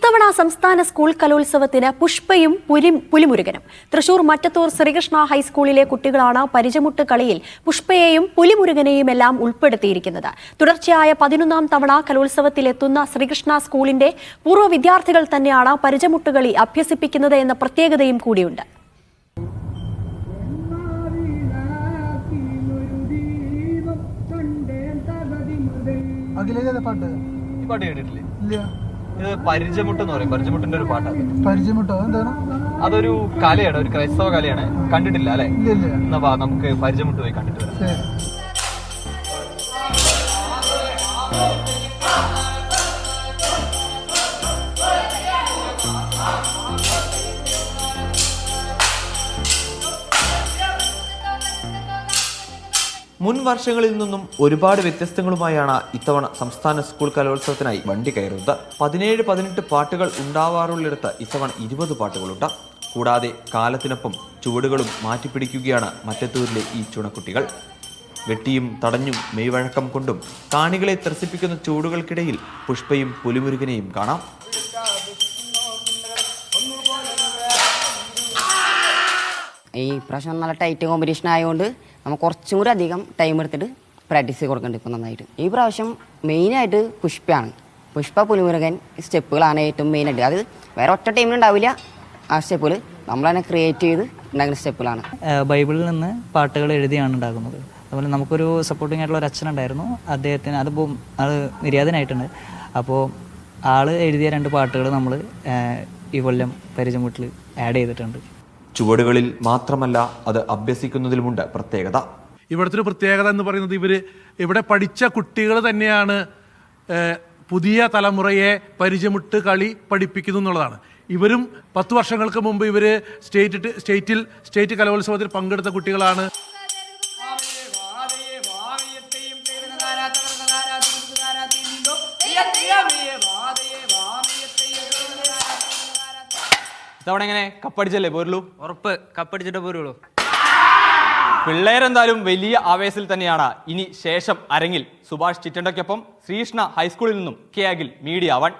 ഇത്തവണ സംസ്ഥാന സ്കൂൾ കലോത്സവത്തിന് പുഷ്പയും പുലിമുരുകനും. തൃശൂർ മറ്റത്തൂർ ശ്രീകൃഷ്ണ ഹൈസ്കൂളിലെ കുട്ടികളാണ് പരിചമുട്ട് കളിയിൽ പുഷ്പയെയും പുലിമുരുകനെയും എല്ലാം ഉൾപ്പെടുത്തിയിരിക്കുന്നത്. തുടർച്ചയായ 11ാം തവണ കലോത്സവത്തിലെത്തുന്ന ശ്രീകൃഷ്ണ സ്കൂളിന്റെ പൂർവ്വ വിദ്യാർത്ഥികൾ തന്നെയാണ് പരിചമുട്ടുകളി അഭ്യസിപ്പിക്കുന്നത് എന്ന പ്രത്യേകതയും കൂടിയുണ്ട്. പരിചമുട്ട് എന്ന് പറയും. പരിചമുട്ടിന്റെ ഒരു പാട്ടാണ്. പരിചമുട്ടോ എന്താണ്? അതൊരു കലയാണ്, ഒരു ക്രൈസ്തവ കലയാണ്. കണ്ടിട്ടില്ല അല്ലെ? എന്നാ നമുക്ക് പരിചമുട്ട് പോയി കണ്ടിട്ട് വരാം. മുൻ വർഷങ്ങളിൽ നിന്നും ഒരുപാട് വ്യത്യസ്തങ്ങളുമായാണ് ഇത്തവണ സംസ്ഥാന സ്കൂൾ കലോത്സവത്തിനായി വണ്ടി കയറുന്നത്. 17-18 പാട്ടുകൾ ഉണ്ടാവാറുള്ളിടത്ത് ഇത്തവണ 20 പാട്ടുകളുണ്ട്. കൂടാതെ കാലത്തിനൊപ്പം ചുവടുകളും മാറ്റിപ്പിടിക്കുകയാണ് മറ്റത്തൂരിലെ ഈ ചുണക്കുട്ടികൾ. വെട്ടിയും തടഞ്ഞും മെയ്വഴക്കം കൊണ്ടും കാണികളെ ത്രസിപ്പിക്കുന്ന ചുവടുകൾക്കിടയിൽ പുഷ്പയും പുലിമുരുകനെയും കാണാം. ഈ പ്രാവശ്യം നല്ല ടൈറ്റ് കോമ്പറ്റീഷൻ ആയതുകൊണ്ട് നമ്മൾ കുറച്ചും കൂടി അധികം ടൈം എടുത്തിട്ട് പ്രാക്ടീസ് കൊടുക്കുന്നുണ്ട് ഇപ്പോൾ നന്നായിട്ട്. ഈ പ്രാവശ്യം മെയിനായിട്ട് പുഷ്പയാണ്. പുഷ്പ പുലിമുരുകൻ സ്റ്റെപ്പുകളാണ് ഏറ്റവും മെയിനായിട്ട്. അത് വേറെ ഒറ്റ ടൈമിലുണ്ടാവില്ല. ആ സ്റ്റെപ്പുകൾ നമ്മൾ തന്നെ ക്രിയേറ്റ് ചെയ്ത് ഉണ്ടാക്കുന്ന സ്റ്റെപ്പുകളാണ്. ബൈബിളിൽ നിന്ന് പാട്ടുകൾ എഴുതിയാണ് ഉണ്ടാക്കുന്നത്. അതുപോലെ നമുക്കൊരു സപ്പോർട്ടിംഗ് ആയിട്ടുള്ള ഒരു അച്ഛനുണ്ടായിരുന്നു. അദ്ദേഹത്തിന് അത് നിര്യാതനായിട്ടുണ്ട്. അപ്പോൾ ആൾ എഴുതിയ 2 പാട്ടുകൾ നമ്മൾ ഈ കൊല്ലം പരിചമുട്ടിൽ ആഡ് ചെയ്തിട്ടുണ്ട്. ചുവടുകളിൽ മാത്രമല്ല, അത് അഭ്യസിക്കുന്നതിലുമുണ്ട് പ്രത്യേകത. ഇവിടുത്തെ ഒരു പ്രത്യേകത എന്ന് പറയുന്നത് ഇവിടെ പഠിച്ച കുട്ടികൾ തന്നെയാണ് പുതിയ തലമുറയെ പരിചമുട്ട് കളി പഠിപ്പിക്കുന്നു എന്നുള്ളതാണ്. ഇവരും 10 വർഷങ്ങൾക്ക് മുമ്പ് ഇവര് സ്റ്റേറ്റ് കലോത്സവത്തിൽ പങ്കെടുത്ത കുട്ടികളാണ്. ഇതവണ എങ്ങനെ കപ്പടിച്ചല്ലേ പോരുള്ളൂ? ഉറപ്പ്, കപ്പടിച്ചിട്ടേ പോരുള്ളൂ. പിള്ളേരെന്തായാലും വലിയ ആവേശത്തിൽ തന്നെയാണ്. ഇനി ശേഷം അരങ്ങിൽ സുഭാഷ് ചിറ്റണ്ടയ്ക്കൊപ്പം ശ്രീകൃഷ്ണ ഹൈസ്കൂളിൽ നിന്നും കെ അഖിൽ, മീഡിയ 1.